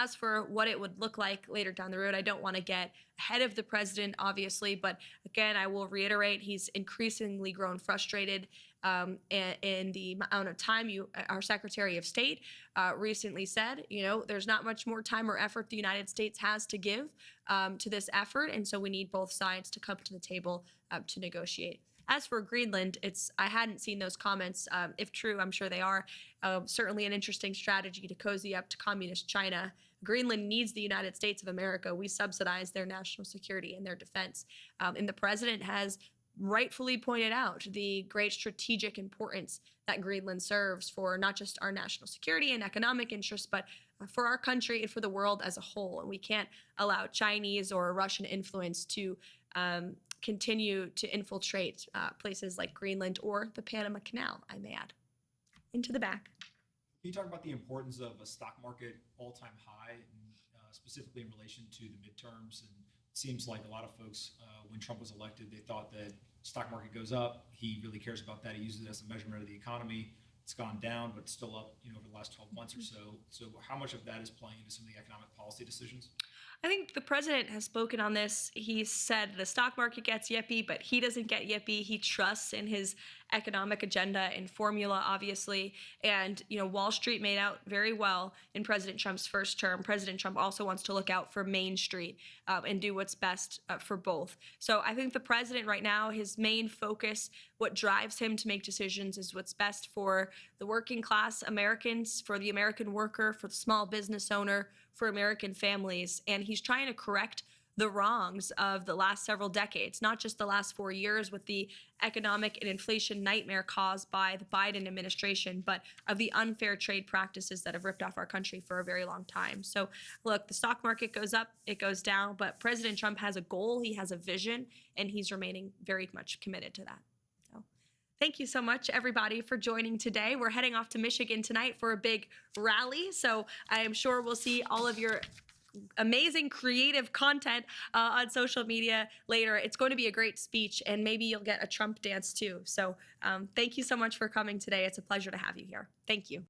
as for what it would look like later down the road, I don't want to get ahead of the president, obviously, but again, I will reiterate, he's increasingly grown frustrated in the amount of time our Secretary of State recently said, there's not much more time or effort the United States has to give to this effort, and so we need both sides to come to the table to negotiate. As for Greenland, I hadn't seen those comments. If true, I'm sure they are. Certainly an interesting strategy to cozy up to communist China. Greenland needs the United States of America. We subsidize their national security and their defense. And the president has rightfully pointed out the great strategic importance that Greenland serves for not just our national security and economic interests, but for our country and for the world as a whole. And we can't allow Chinese or Russian influence to continue to infiltrate places like Greenland or the Panama Canal, I may add. Into the back. Can you talk about the importance of a stock market all-time high, specifically in relation to the midterms? And it seems like a lot of folks, when Trump was elected, they thought that stock market goes up. He really cares about that. He uses it as a measurement of the economy. It's gone down, but it's still up, over the last 12 months or so. So how much of that is playing into some of the economic policy decisions? I think the president has spoken on this. He said the stock market gets yippee, but he doesn't get yippee. He trusts in his economic agenda and formula, obviously. And, Wall Street made out very well in President Trump's first term. President Trump also wants to look out for Main Street and do what's best for both. So I think the president right now, his main focus, what drives him to make decisions is what's best for the working class Americans, for the American worker, for the small business owner, for American families. And he's trying to correct the wrongs of the last several decades, not just the last 4 years with the economic and inflation nightmare caused by the Biden administration, but of the unfair trade practices that have ripped off our country for a very long time. So look, the stock market goes up, it goes down, but President Trump has a goal, he has a vision, and he's remaining very much committed to that. So thank you so much, everybody, for joining today. We're heading off to Michigan tonight for a big rally, so I am sure we'll see all of your amazing creative content on social media later. It's going to be a great speech, and maybe you'll get a Trump dance too. So thank you so much for coming today. It's a pleasure to have you here. Thank you.